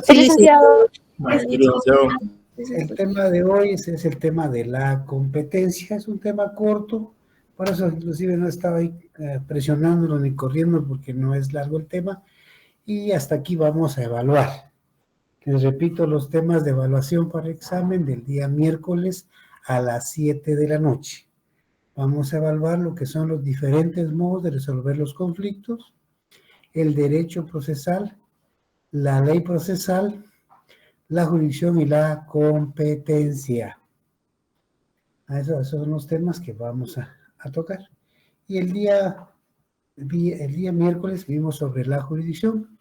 Sí, licenciado. Sí, licenciado. El tema de hoy es el tema de la competencia. Es un tema corto, por eso inclusive no estaba ahí presionándolo ni corriendo porque no es largo el tema. Y hasta aquí vamos a evaluar. Les repito los temas de evaluación para examen del día miércoles a las 7 de la noche. Vamos a evaluar lo que son los diferentes modos de resolver los conflictos, el derecho procesal, la ley procesal, la jurisdicción y la competencia. Esos son los temas que vamos a tocar. Y el día miércoles vimos sobre la jurisdicción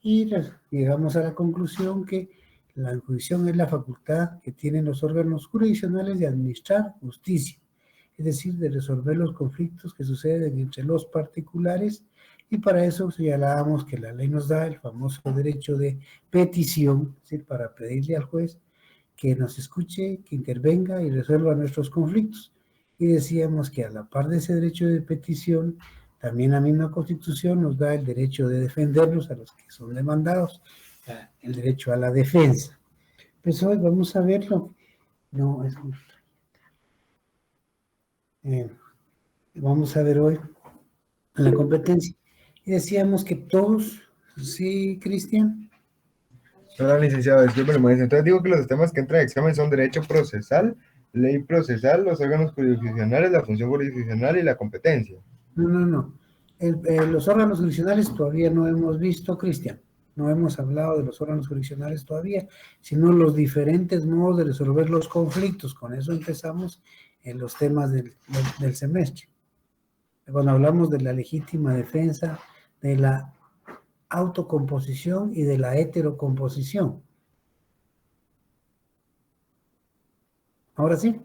y llegamos a la conclusión que la jurisdicción es la facultad que tienen los órganos jurisdiccionales de administrar justicia, es decir, de resolver los conflictos que suceden entre los particulares, y para eso señalábamos que la ley nos da el famoso derecho de petición, es decir, para pedirle al juez que nos escuche, que intervenga y resuelva nuestros conflictos. Y decíamos que a la par de ese derecho de petición, también la misma Constitución nos da el derecho de defendernos a los que son demandados, el derecho a la defensa. Pues hoy vamos a verlo. No, es vamos a ver hoy la competencia. Y decíamos que todos, ¿sí, Cristian? Hola, licenciado, disculpe, entonces digo que los temas que entran en examen son derecho procesal, ley procesal, los órganos jurisdiccionales, la función jurisdiccional y la competencia. No. Los órganos jurisdiccionales todavía no hemos visto, Cristian. No hemos hablado de los órganos jurisdiccionales todavía, sino los diferentes modos de resolver los conflictos. Con eso empezamos en los temas del semestre. Cuando hablamos de la legítima defensa, de la autocomposición y de la heterocomposición. ¿Ahora sí?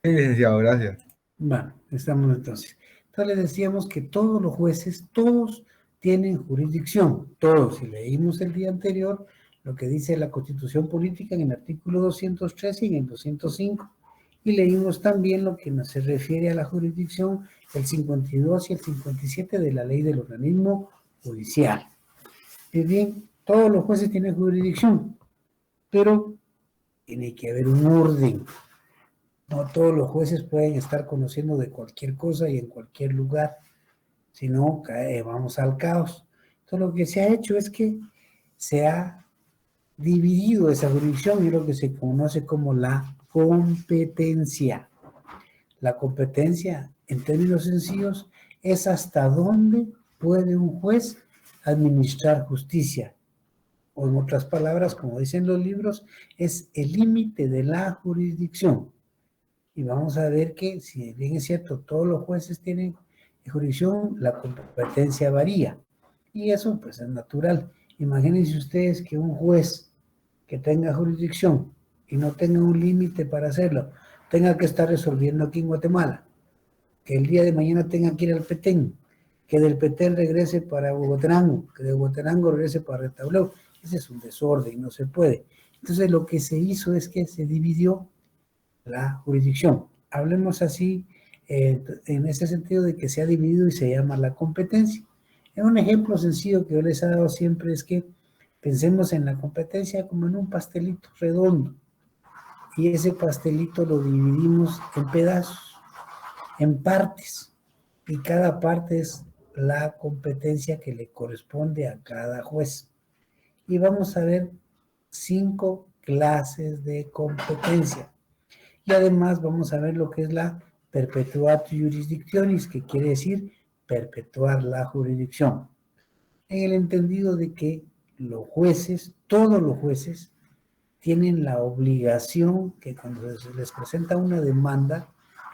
Sí, licenciado, gracias. Bueno, estamos entonces. Entonces les decíamos que todos los jueces, todos tienen jurisdicción, todos. Si leímos el día anterior lo que dice la Constitución Política en el artículo 213 y en el 205, y leímos también lo que se refiere a la jurisdicción, el 52 y el 57 de la Ley del Organismo Judicial. Es bien, todos los jueces tienen jurisdicción, pero tiene que haber un orden. No todos los jueces pueden estar conociendo de cualquier cosa y en cualquier lugar, si no, vamos al caos. Entonces, lo que se ha hecho es que se ha dividido esa jurisdicción y lo que se conoce como la competencia. La competencia, en términos sencillos, es hasta dónde puede un juez administrar justicia. O en otras palabras, como dicen los libros, es el límite de la jurisdicción. Y vamos a ver que, si bien es cierto, todos los jueces tienen jurisdicción, la competencia varía. Y eso, pues, es natural. Imagínense ustedes que un juez que tenga jurisdicción y no tenga un límite para hacerlo, tenga que estar resolviendo aquí en Guatemala, que el día de mañana tenga que ir al Petén, que del Petén regrese para Huehuetenango, que de Huehuetenango regrese para Retauleu. Ese es un desorden, no se puede. Entonces, lo que se hizo es que se dividió la jurisdicción. Hablemos así, en ese sentido de que se ha dividido y se llama la competencia. Un ejemplo sencillo que yo les he dado siempre es que pensemos en la competencia como en un pastelito redondo, y ese pastelito lo dividimos en pedazos, en partes, y cada parte es la competencia que le corresponde a cada juez. Y vamos a ver 5 clases de competencia. Y además vamos a ver lo que es la perpetuatio jurisdictionis, que quiere decir perpetuar la jurisdicción. En el entendido de que los jueces, todos los jueces, tienen la obligación que cuando se les presenta una demanda,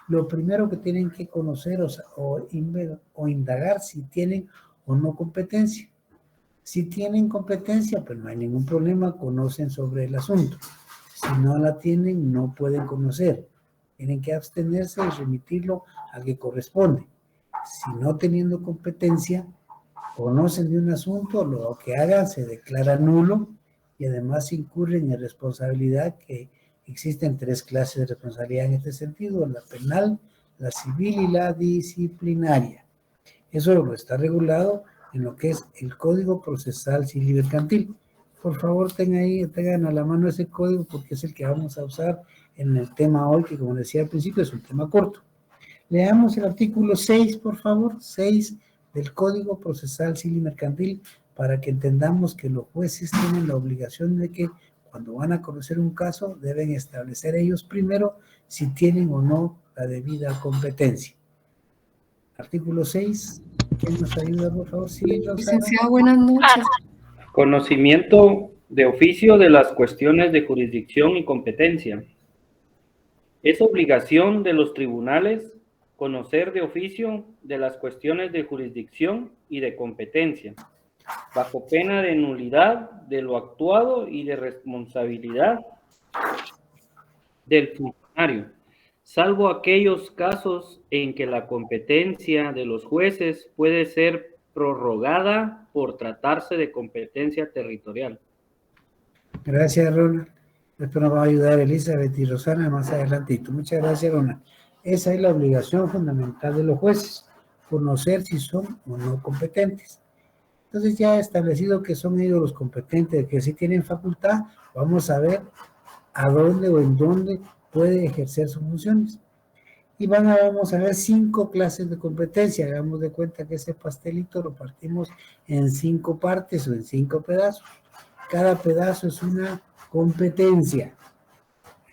lo primero que tienen que conocer o indagar si tienen o no competencia. Si tienen competencia, pues no hay ningún problema, conocen sobre el asunto. Si no la tienen, no pueden conocer. Tienen que abstenerse y remitirlo al que corresponde. Si no teniendo competencia, conocen de un asunto, lo que hagan se declara nulo y además incurren en responsabilidad, que existen 3 clases de responsabilidad en este sentido: la penal, la civil y la disciplinaria. Eso lo está regulado en lo que es el Código Procesal Civil y Mercantil. por favor tengan a la mano ese código porque es el que vamos a usar en el tema hoy, que como decía al principio es un tema corto. Leamos el artículo 6, por favor, 6 del Código Procesal Civil y Mercantil, para que entendamos que los jueces tienen la obligación de que cuando van a conocer un caso deben establecer ellos primero si tienen o no la debida competencia. Artículo 6, ¿quién nos ayuda, por favor? Sí, Rosana. Licenciado, buenas noches. Conocimiento de oficio de las cuestiones de jurisdicción y competencia. Es obligación de los tribunales conocer de oficio de las cuestiones de jurisdicción y de competencia, bajo pena de nulidad de lo actuado y de responsabilidad del funcionario, salvo aquellos casos en que la competencia de los jueces puede ser prorrogada por tratarse de competencia territorial. Gracias, Ronald. Esto nos va a ayudar Elizabeth y Rosana más adelantito. Muchas gracias, Ronald. Esa es la obligación fundamental de los jueces, conocer si son o no competentes. Entonces, ya establecido que son ellos los competentes, que sí tienen facultad, vamos a ver a dónde o en dónde puede ejercer sus funciones. Y vamos a ver 5 clases de competencia. Hagamos de cuenta que ese pastelito lo partimos en 5 partes o en 5 pedazos. Cada pedazo es una competencia.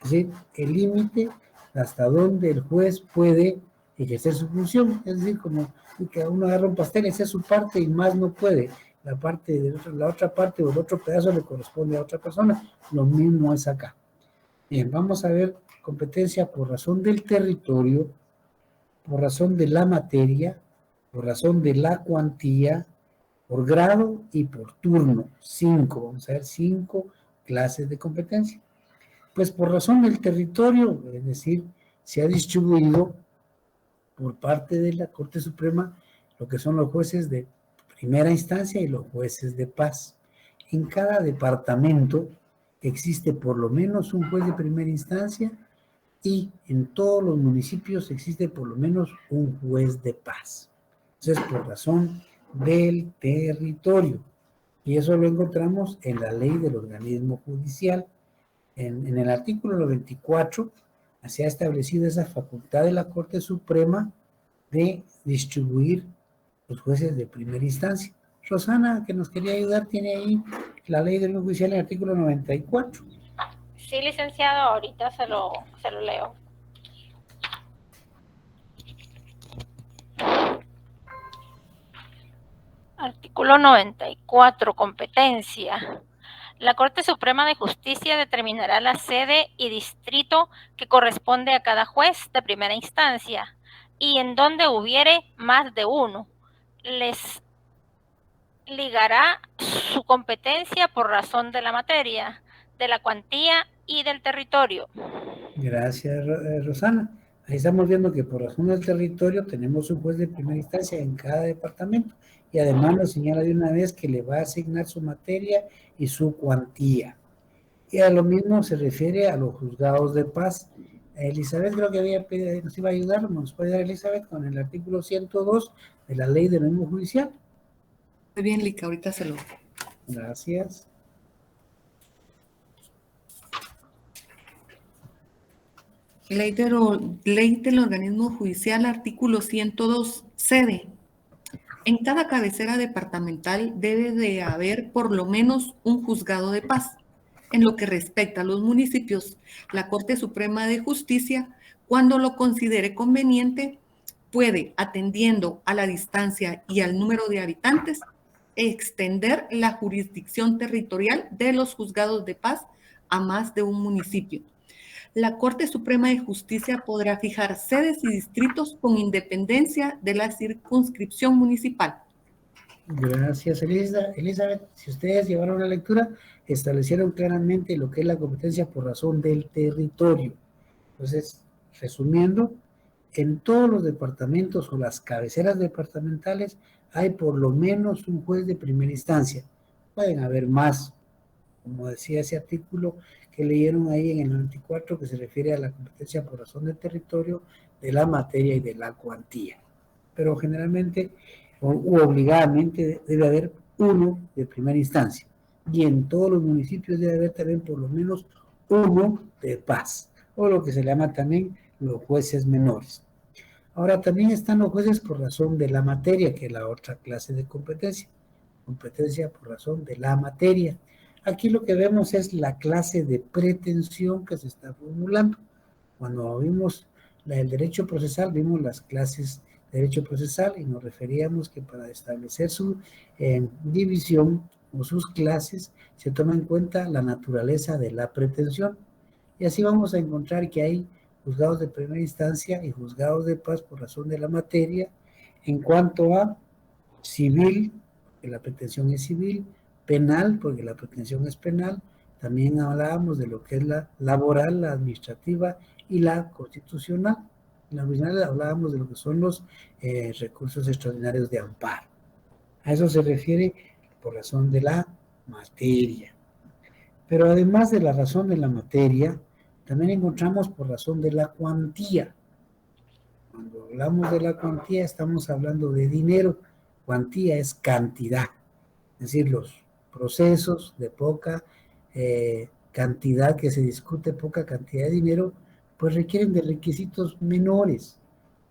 Es decir, el límite hasta donde el juez puede ejercer su función. Es decir, como que uno agarra un pastel, esa es su parte y más no puede. La otra parte o el otro pedazo le corresponde a otra persona. Lo mismo es acá. Bien, vamos a ver competencia por razón del territorio, por razón de la materia, por razón de la cuantía, por grado y por turno. 5, vamos a ver 5 clases de competencia. Pues por razón del territorio, es decir, se ha distribuido por parte de la Corte Suprema lo que son los jueces de primera instancia y los jueces de paz. En cada departamento existe por lo menos un juez de primera instancia y en todos los municipios existe por lo menos un juez de paz. Entonces, por razón del territorio. Y eso lo encontramos en la ley del organismo judicial. En el artículo 94 se ha establecido esa facultad de la Corte Suprema de distribuir los jueces de primera instancia. Rosana, que nos quería ayudar, tiene ahí la ley del organismo judicial en el artículo 94. Sí, licenciado, ahorita se lo leo. Artículo 94, competencia. La Corte Suprema de Justicia determinará la sede y distrito que corresponde a cada juez de primera instancia y en donde hubiere más de uno. Les ligará su competencia por razón de la materia, de la cuantía y del territorio. Gracias, Rosana. Ahí estamos viendo que por razón del territorio tenemos un juez de primera instancia en cada departamento y además nos señala de una vez que le va a asignar su materia y su cuantía. Y a lo mismo se refiere a los juzgados de paz. Elizabeth creo que nos iba a ayudar, nos puede ayudar Elizabeth con el artículo 102 de la ley del organismo judicial. Muy bien, Lica, ahorita se lo... Gracias. Ley del organismo judicial, artículo 102, sede. En cada cabecera departamental debe de haber por lo menos un juzgado de paz. En lo que respecta a los municipios, la Corte Suprema de Justicia, cuando lo considere conveniente, puede, atendiendo a la distancia y al número de habitantes, extender la jurisdicción territorial de los juzgados de paz a más de un municipio. La Corte Suprema de Justicia podrá fijar sedes y distritos con independencia de la circunscripción municipal. Gracias, Elizabeth. Si ustedes llevaron la lectura, establecieron claramente lo que es la competencia por razón del territorio. Entonces, resumiendo, en todos los departamentos o las cabeceras departamentales hay por lo menos un juez de primera instancia. Pueden haber más, como decía ese artículo que leyeron ahí en el 94, que se refiere a la competencia por razón del territorio, de la materia y de la cuantía. Pero generalmente u obligadamente debe haber uno de primera instancia. y en todos los municipios debe haber también por lo menos uno de paz, o lo que se llama también los jueces menores. Ahora también están los jueces por razón de la materia, que es la otra clase de competencia. Competencia por razón de la materia. Aquí lo que vemos es la clase de pretensión que se está formulando. Cuando vimos el derecho procesal, vimos las clases de derecho procesal y nos referíamos que para establecer su división o sus clases se toma en cuenta la naturaleza de la pretensión. Y así vamos a encontrar que hay juzgados de primera instancia y juzgados de paz por razón de la materia. En cuanto a civil, porque la pretensión es civil, penal, porque la pretensión es penal, también hablábamos de lo que es la laboral, la administrativa y la constitucional. En la original hablábamos de lo que son los recursos extraordinarios de amparo. A eso se refiere por razón de la materia. Pero además de la razón de la materia, también encontramos por razón de la cuantía. Cuando hablamos de la cuantía, estamos hablando de dinero. Cuantía es cantidad, es decir, los procesos de poca cantidad que se discute, poca cantidad de dinero, pues requieren de requisitos menores.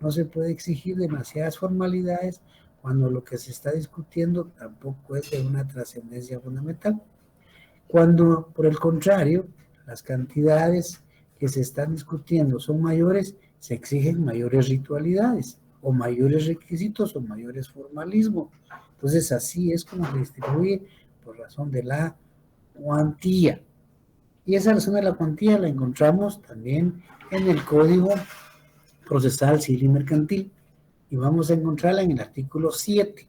No se puede exigir demasiadas formalidades cuando lo que se está discutiendo tampoco es de una trascendencia fundamental. Cuando, por el contrario, las cantidades que se están discutiendo son mayores, se exigen mayores ritualidades, o mayores requisitos, o mayores formalismos. Entonces, así es como se distribuye por razón de la cuantía. Y esa razón de la cuantía la encontramos también en el Código Procesal Civil y Mercantil, y vamos a encontrarla en el artículo 7.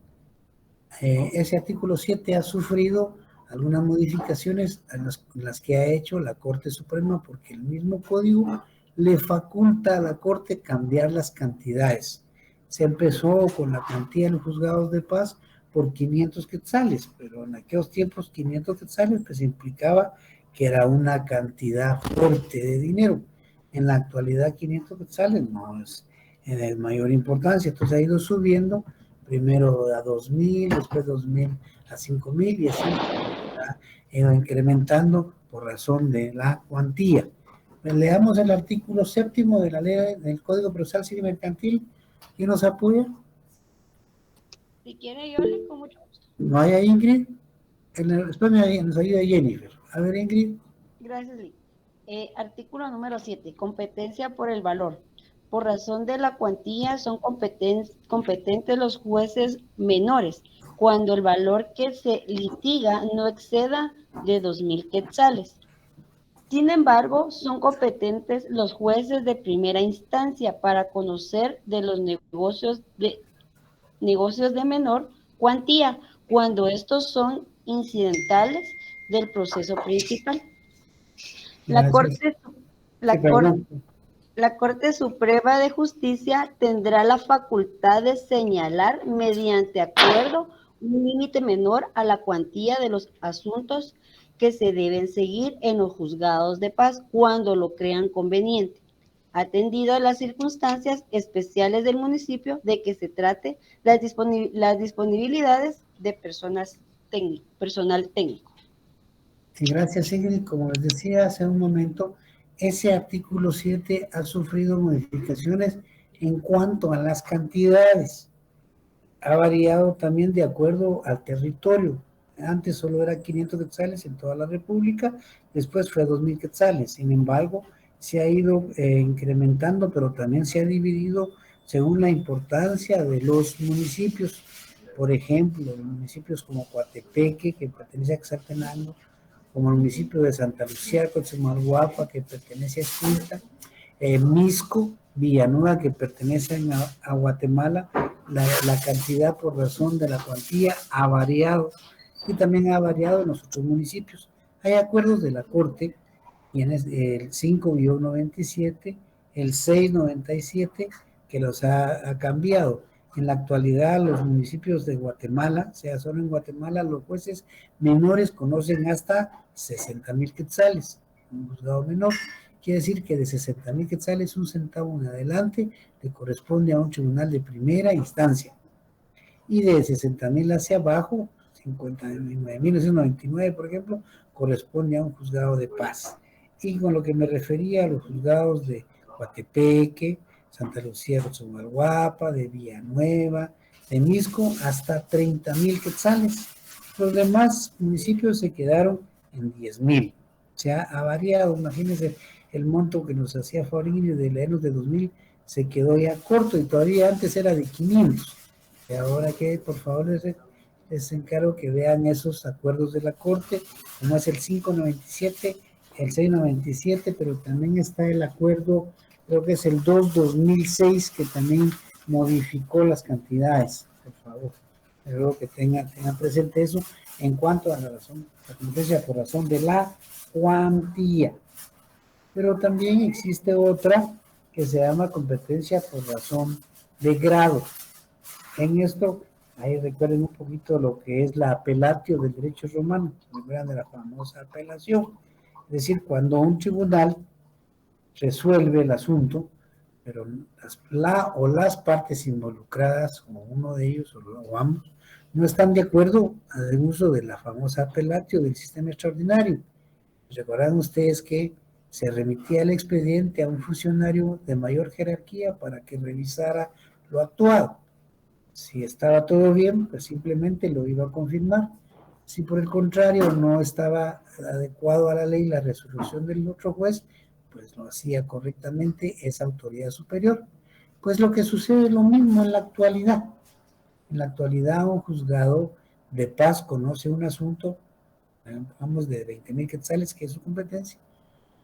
Ese artículo 7 ha sufrido algunas modificaciones en las que ha hecho la Corte Suprema, porque el mismo código le faculta a la Corte cambiar las cantidades. Se empezó con la cuantía en los juzgados de paz por 500 quetzales, pero en aquellos tiempos 500 quetzales pues implicaba que era una cantidad fuerte de dinero. En la actualidad 500 quetzales no es de mayor importancia, entonces ha ido subiendo, primero a 2,000, después 2,000 a 5,000 y así ha ido incrementando por razón de la cuantía. Pues leamos el artículo 7 de la ley del Código Procesal Civil y Mercantil. ¿Quién nos apoya? Si quiere, yo le con mucho gusto. ¿No hay a Ingrid? Después nos ayuda Jennifer. A ver, Ingrid. Gracias, Lee. Artículo número 7. Competencia por el valor. Por razón de la cuantía son competentes los jueces menores cuando el valor que se litiga no exceda de 2,000 quetzales. Sin embargo, son competentes los jueces de primera instancia para conocer de los negocios de menor cuantía cuando estos son incidentales del proceso principal. La Corte Suprema de Justicia tendrá la facultad de señalar mediante acuerdo un límite menor a la cuantía de los asuntos que se deben seguir en los juzgados de paz cuando lo crean conveniente, atendido a las circunstancias especiales del municipio de que se trate las disponibilidades de personal técnico. Sí, gracias, Ingrid. Como les decía hace un momento, ese artículo 7 ha sufrido modificaciones en cuanto a las cantidades. Ha variado también de acuerdo al territorio. Antes solo era 500 quetzales en toda la República, después fue 2,000 quetzales. Sin embargo, se ha ido incrementando, pero también se ha dividido según la importancia de los municipios. Por ejemplo, municipios como Coatepeque, que pertenece a Exartenango, como el municipio de Santa Lucía, Coatzamalguapa, que pertenece a Escuintla, Misco, Villanueva, que pertenece a Guatemala, la cantidad por razón de la cuantía ha variado y también ha variado en los otros municipios. Hay acuerdos de la Corte, tienes el 5-97, el 697, que los ha cambiado. En la actualidad, los municipios de Guatemala, sea solo en Guatemala, los jueces menores conocen hasta 60,000 quetzales. Un juzgado menor quiere decir que de 60,000 quetzales, un centavo en adelante le corresponde a un tribunal de primera instancia. Y de 60,000 hacia abajo, 1999, por ejemplo, corresponde a un juzgado de paz. Y con lo que me refería a los juzgados de Coatepeque, Santa Lucía de Xomalhuapa, de Villanueva, de Misco, hasta 30,000 quetzales. Los demás municipios se quedaron en 10,000. O sea, ha variado. Imagínense el monto que nos hacía Fabricio de menos de 2,000 se quedó ya corto y todavía antes era de 500. Y ahora que, por favor, les encargo que vean esos acuerdos de la Corte, como es el 597, el 697, pero también está el acuerdo, creo que es el 2-2006, que también modificó las cantidades, por favor. Espero que tengan presente eso en cuanto a la competencia por razón de la cuantía. Pero también existe otra que se llama competencia por razón de grado. En esto, ahí recuerden un poquito lo que es la apelatio del derecho romano, recuerdan de la famosa apelación. Es decir, cuando un tribunal resuelve el asunto, pero las partes involucradas, o uno de ellos o ambos, no están de acuerdo al uso de la famosa apelatio del sistema extraordinario. Recordarán ustedes que se remitía el expediente a un funcionario de mayor jerarquía para que revisara lo actuado. Si estaba todo bien, pues simplemente lo iba a confirmar. Si por el contrario no estaba adecuado a la ley la resolución del otro juez, pues lo hacía correctamente esa autoridad superior. Pues lo que sucede es lo mismo en la actualidad. En la actualidad un juzgado de paz conoce un asunto, vamos, de 20,000 quetzales, que es su competencia,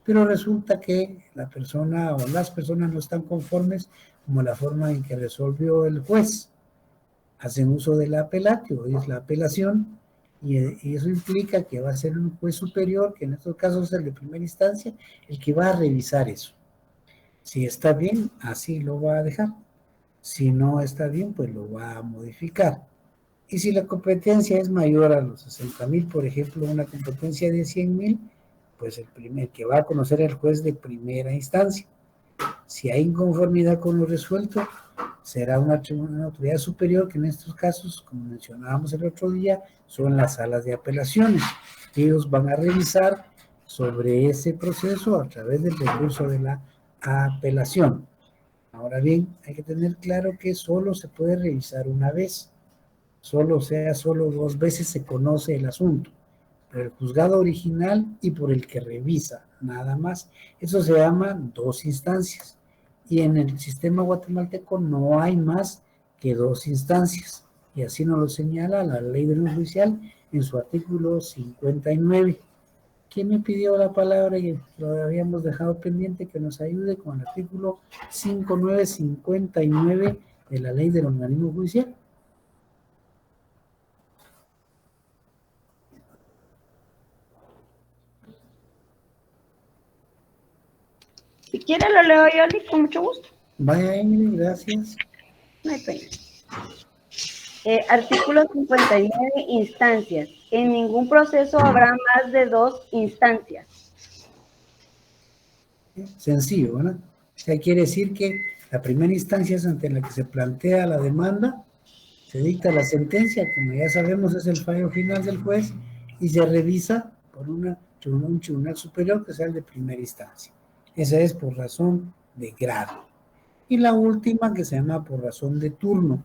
pero resulta que la persona o las personas no están conformes como la forma en que resolvió el juez. Hacen uso de la apelatio, es la apelación, y eso implica que va a ser un juez superior, que en estos casos es el de primera instancia, el que va a revisar eso. Si está bien, así lo va a dejar. Si no está bien, pues lo va a modificar. Y si la competencia es mayor a los 60,000, por ejemplo, una competencia de 100,000, pues el que va a conocer el juez de primera instancia. Si hay inconformidad con lo resuelto, será una autoridad superior, que en estos casos, como mencionábamos el otro día, son las salas de apelaciones. Ellos van a revisar sobre ese proceso a través del recurso de la apelación. Ahora bien, hay que tener claro que solo se puede revisar una vez. Solo 2 veces se conoce el asunto. Por el juzgado original y por el que revisa, nada más. Eso se llama 2 instancias. Y en el sistema guatemalteco no hay más que 2 instancias. Y así nos lo señala la Ley de Orden Judicial en su artículo 59. ¿Quién me pidió la palabra y lo habíamos dejado pendiente que nos ayude con el artículo 5959 de la Ley del Organismo Judicial? Si quiere lo leo yo, con mucho gusto. Vaya, Emily, gracias. No hay pena. Artículo 59, instancias. En ningún proceso habrá más de 2 instancias. Sencillo, ¿verdad? O sea, quiere decir que la primera instancia es ante la que se plantea la demanda, se dicta la sentencia, como ya sabemos es el fallo final del juez, y se revisa por un tribunal superior que sea el de primera instancia. Esa es por razón de grado. Y la última, que se llama por razón de turno.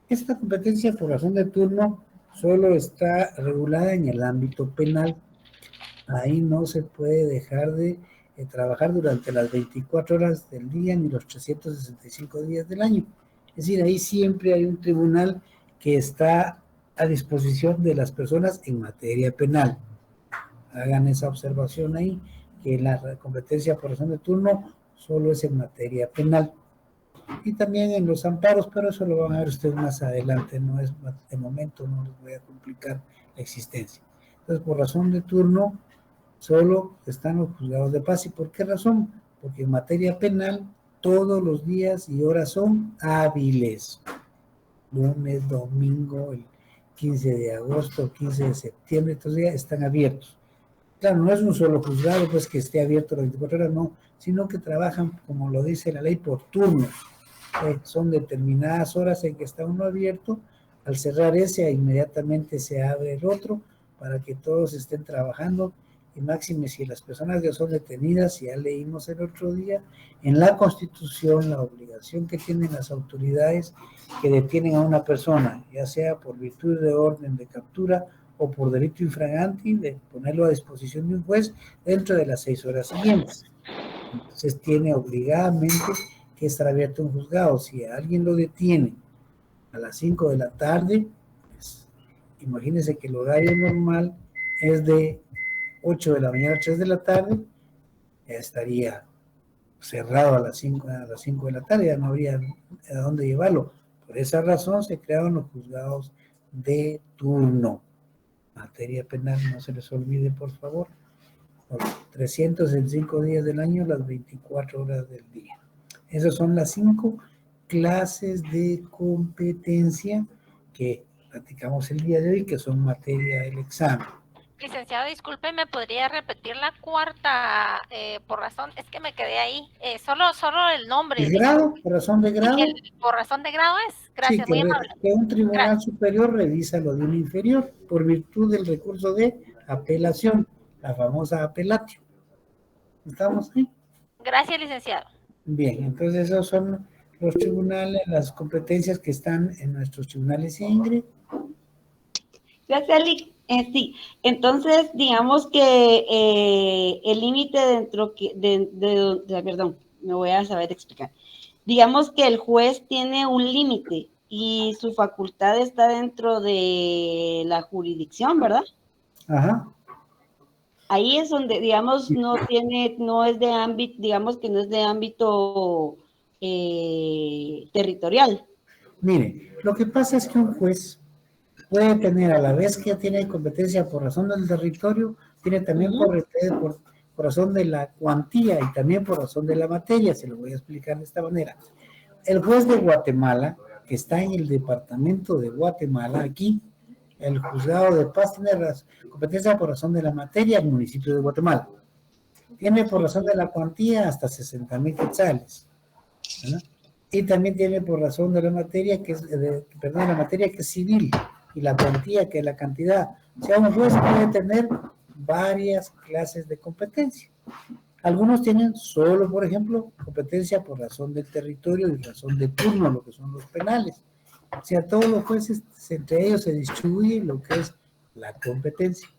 Esta competencia por razón de turno solo está regulada en el ámbito penal. Ahí no se puede dejar de trabajar durante las 24 horas del día ni los 365 días del año. Es decir, ahí siempre hay un tribunal que está a disposición de las personas en materia penal. Hagan esa observación ahí, que la competencia por razón de turno solo es en materia penal. Y también en los amparos, pero eso lo van a ver ustedes más adelante, no es de momento, no les voy a complicar la existencia. Entonces, por razón de turno, solo están los juzgados de paz. ¿Y por qué razón? Porque en materia penal, todos los días y horas son hábiles. Lunes, domingo, el 15 de agosto, 15 de septiembre, estos días están abiertos. Claro, no es un solo juzgado, pues, que esté abierto las 24 horas, no, sino que trabajan, como lo dice la ley, por turnos. Son determinadas horas en que está uno abierto, Al cerrar ese, inmediatamente se abre el otro para que todos estén trabajando. Y máxime, si las personas que son detenidas, ya leímos el otro día, en la Constitución la obligación que tienen las autoridades que detienen a una persona, ya sea por virtud de orden de captura o por delito infragante, de ponerlo a disposición de un juez dentro de las 6 horas siguientes. Entonces tiene obligadamente que estar abierto un juzgado. Si alguien lo detiene a las 5 de la tarde, pues, imagínense que el horario normal es de 8 de la mañana a 3 de la tarde, ya estaría cerrado a las 5 de la tarde, ya no habría a dónde llevarlo. Por esa razón se crearon los juzgados de turno. Materia penal, no se les olvide, por favor. Los 305 días del año, las 24 horas del día. Esas son las 5 clases de competencia que platicamos el día de hoy, que son materia del examen. Licenciado, disculpe, ¿me podría repetir la cuarta por razón? Es que me quedé ahí. Solo el nombre. ¿El grado? ¿Por razón de grado? Por razón de grado es. Gracias, Sí, muy amable. que un tribunal Gracias. superior revisa lo de un inferior por virtud del recurso de apelación, la famosa apelatio. ¿Estamos ahí? Gracias, licenciado. Bien, entonces esos son los tribunales, las competencias que están en nuestros tribunales, Ingrid. Gracias, Lic. Sí, entonces digamos que el límite dentro perdón, me voy a saber explicar. Digamos que el juez tiene un límite y su facultad está dentro de la jurisdicción, ¿verdad? Ajá. Ahí es donde, digamos, no es de ámbito, digamos que no es de ámbito territorial. Mire, lo que pasa es que un juez puede tener, a la vez que tiene competencia por razón del territorio, tiene también por razón de la cuantía y también por razón de la materia. Se lo voy a explicar de esta manera. El juez de Guatemala, que está en el departamento de Guatemala, aquí, el juzgado de paz tiene competencia por razón de la materia del municipio de Guatemala. Tiene por razón de la cuantía hasta 60,000 quetzales, ¿verdad? Y también tiene por razón de la materia que es, la materia que es civil y la cuantía que es la cantidad. O sea, un juez puede tener varias clases de competencia. Algunos tienen solo, por ejemplo, competencia por razón del territorio y razón de turno, lo que son los penales. O sea, todos los jueces, entre ellos se distribuye lo que es la competencia.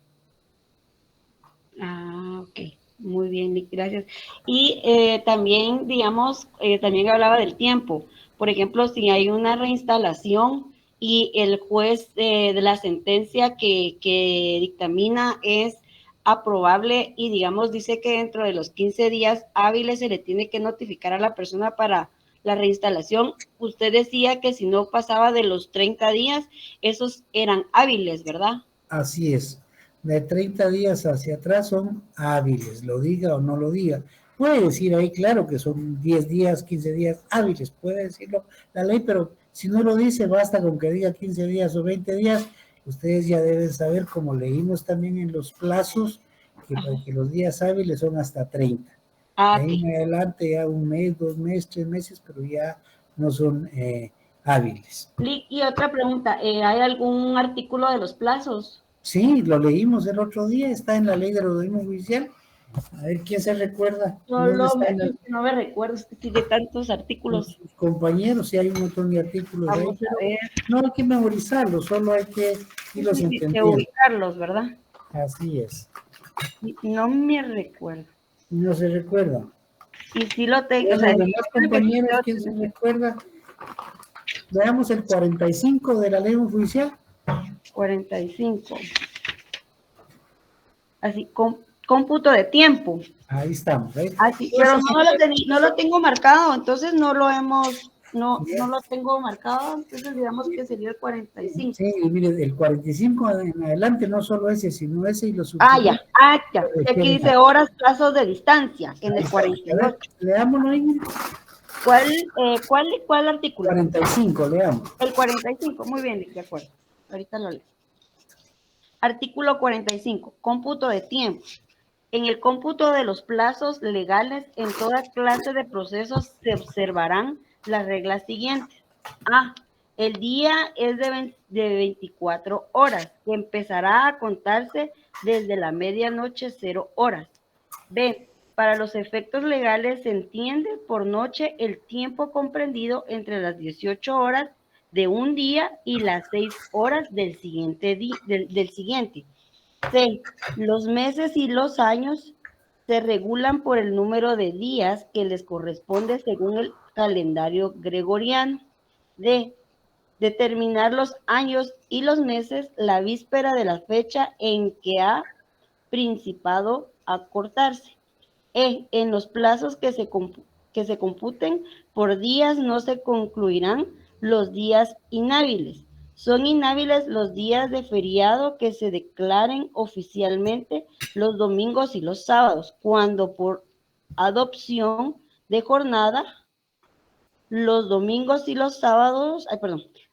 Ah, ok. Muy bien, gracias. Y también, digamos, también hablaba del tiempo. Por ejemplo, si hay una reinstalación y el juez de la sentencia que dictamina es aprobable y, digamos, dice que dentro de los 15 días hábiles se le tiene que notificar a la persona para la reinstalación. Usted decía que si no pasaba de los 30 días, esos eran hábiles, ¿verdad? Así es. De 30 días hacia atrás son hábiles, lo diga o no lo diga. Puede decir ahí, claro, que son 10 días, 15 días hábiles, puede decirlo la ley, pero si no lo dice, basta con que diga 15 días o 20 días. Ustedes ya deben saber, como leímos también en los plazos, que los días hábiles son hasta 30. Ahí en adelante ya un mes, 2 meses, 3 meses, pero ya no son hábiles. Y otra pregunta, ¿hay algún artículo de los plazos? Sí, lo leímos el otro día, está en la ley de ordenamiento judicial. A ver, ¿quién se recuerda? No me recuerdo, es que sigue tantos artículos. Sus compañeros, sí hay un montón de artículos ahí, pero no hay que memorizarlos, solo hay que irlos entendiendo. Ubicarlos, ¿verdad? Así es. No me recuerdo. No se recuerda. Y sí lo tengo. Los demás compañeros, ¿quién se recuerda? Veamos el 45 de la ley judicial. 45. Así, cómputo de tiempo. Ahí estamos. Así, pero no lo tengo marcado, entonces no lo tengo marcado, entonces digamos que sería el 45. Sí, mire, el 45 en adelante, no solo ese, sino ese y los subsiguientes. Ya. Aquí dice horas, plazos de distancia, en el 48. Leámoslo ahí. ¿Cuál artículo? 45, leamos. El 45, muy bien, de acuerdo. Ahorita lo leo. Artículo 45, cómputo de tiempo. En el cómputo de los plazos legales, en toda clase de procesos se observarán las reglas siguientes. A. El día es de 24 horas, que empezará a contarse desde la medianoche 0 horas. B. Para los efectos legales se entiende por noche el tiempo comprendido entre las 18 horas de un día y las 6 horas del siguiente. C. Los meses y los años se regulan por el número de días que les corresponde según el calendario gregoriano. D. Determinar los años y los meses la víspera de la fecha en que ha principado a cortarse. En los plazos que se computen por días no se concluirán los días inhábiles. Son inhábiles los días de feriado que se declaren oficialmente los domingos y los sábados, cuando por adopción de jornada, los domingos y los sábados,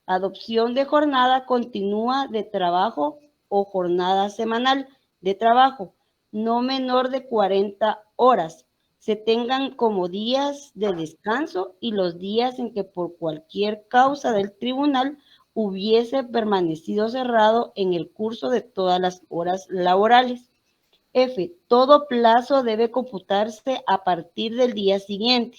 adopción de jornada continua de trabajo o jornada semanal de trabajo, no menor de 40 horas, se tengan como días de descanso y los días en que por cualquier causa del tribunal hubiese permanecido cerrado en el curso de todas las horas laborales. F. Todo plazo debe computarse a partir del día siguiente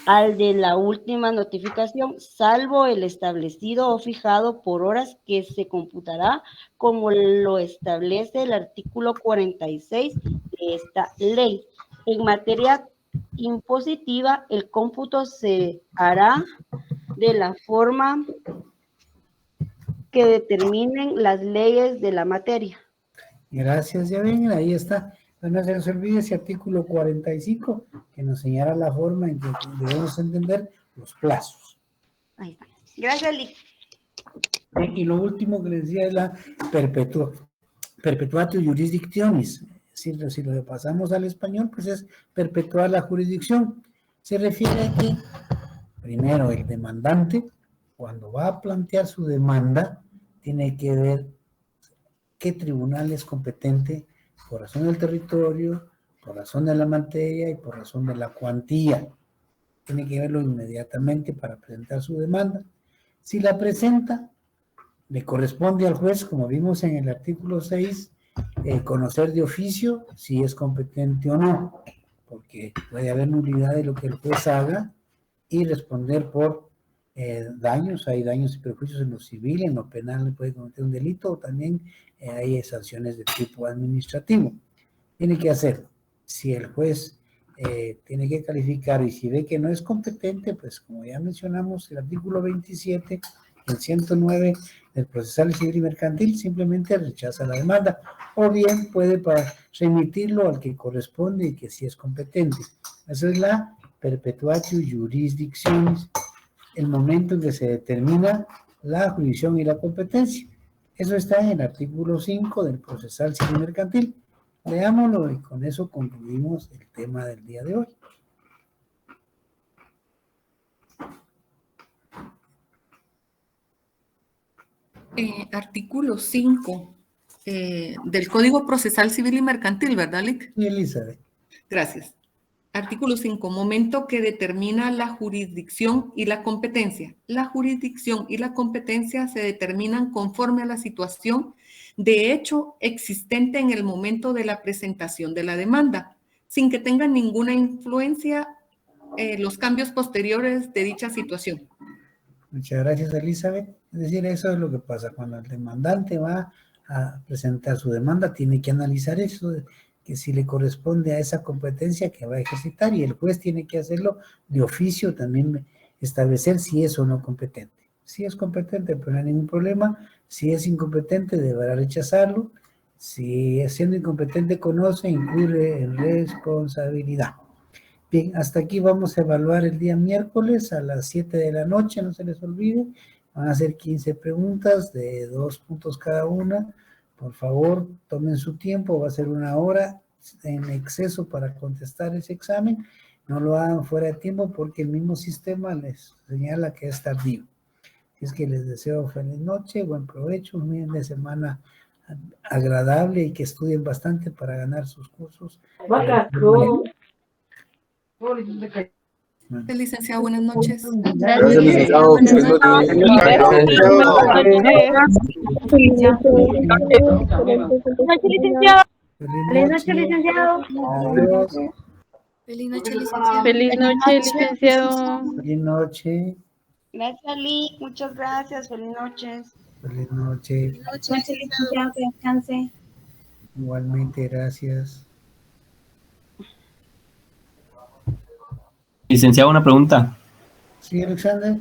al de la última notificación, salvo el establecido o fijado por horas que se computará como lo establece el artículo 46 de esta ley. En materia impositiva, el cómputo se hará de la forma que determinen las leyes de la materia. Gracias, ya ven, ahí está. No se nos olvide ese artículo 45 que nos señala la forma en que debemos entender los plazos. Ahí está. Gracias, Lick. Y lo último que les decía es la perpetuatio jurisdictionis. Si lo pasamos al español, pues es perpetuar la jurisdicción. Se refiere a que, primero, el demandante, cuando va a plantear su demanda, tiene que ver qué tribunal es competente por razón del territorio, por razón de la materia y por razón de la cuantía. Tiene que verlo inmediatamente para presentar su demanda. Si la presenta, le corresponde al juez, como vimos en el artículo 6, conocer de oficio si es competente o no, porque puede haber nulidad de lo que el juez haga y responder por daños. Hay daños y perjuicios en lo civil, en lo penal puede cometer un delito, o también hay sanciones de tipo administrativo. Tiene que hacer, si el juez tiene que calificar y si ve que no es competente, pues como ya mencionamos, el artículo 27, el 109 del procesal civil y mercantil, simplemente rechaza la demanda, o bien puede remitirlo al que corresponde y que sí es competente. Esa es la perpetuatio jurisdictionis, el momento en que se determina la jurisdicción y la competencia. Eso está en el artículo 5 del procesal civil y mercantil. Leámoslo y con eso concluimos el tema del día de hoy. Artículo 5 del Código Procesal Civil y Mercantil, ¿verdad, Lick? Sí, Elizabeth. Gracias. Artículo 5, momento que determina la jurisdicción y la competencia. La jurisdicción y la competencia se determinan conforme a la situación de hecho existente en el momento de la presentación de la demanda, sin que tengan ninguna influencia los cambios posteriores de dicha situación. Muchas gracias, Elizabeth. Es decir, eso es lo que pasa cuando el demandante va a presentar su demanda, tiene que analizar eso, que si le corresponde a esa competencia que va a ejercitar, y el juez tiene que hacerlo de oficio, también establecer si es o no competente. Si es competente, pero no hay ningún problema. Si es incompetente, deberá rechazarlo. Si siendo incompetente conoce, incurre en responsabilidad. Bien, hasta aquí vamos a evaluar el día miércoles a las 7 de la noche, no se les olvide. Van a ser 15 preguntas de 2 puntos cada una. Por favor, tomen su tiempo, va a ser 1 hora en exceso para contestar ese examen. No lo hagan fuera de tiempo porque el mismo sistema les señala que es tardío. Es que les deseo feliz noche, buen provecho, un fin de semana agradable y que estudien bastante para ganar sus cursos. Licenciado, buenas noches. Gracias, licenciado. Buenas Feliz noche. Feliz noche, licenciado. Adiós. Feliz noche, licenciado. Feliz noche, licenciado. Feliz noche. Gracias, Lick. Muchas gracias. Feliz noches. Feliz noche. Noche, licenciado, que descanse. Igualmente, gracias. Licenciado, una pregunta. Sí, Alexander.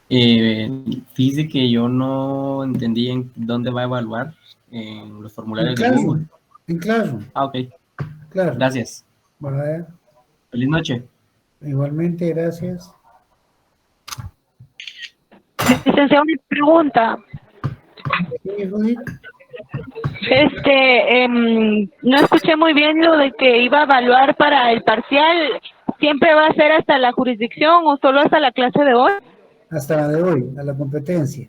Fíjese que yo no entendí en dónde va a evaluar en los En formularios de Classroom. Google. En Classroom. Ah, ok. Claro. Gracias. Vaya. Feliz noche. Igualmente, gracias. Licenciado, mi pregunta. Sí, Judith. No escuché muy bien lo de que iba a evaluar para el parcial. ¿Siempre va a ser hasta la jurisdicción o solo hasta la clase de hoy? Hasta la de hoy, a la competencia.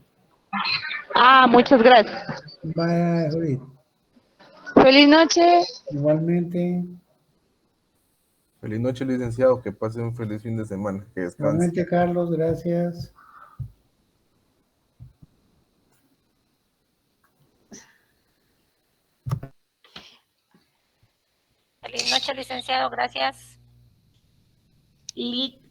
Ah, muchas gracias. Vaya, Judith. Feliz noche. Igualmente. Feliz noche, licenciado. Que pase un feliz fin de semana. Que descanse. Igualmente, Carlos, gracias. Feliz noche, licenciado. Gracias. Lick,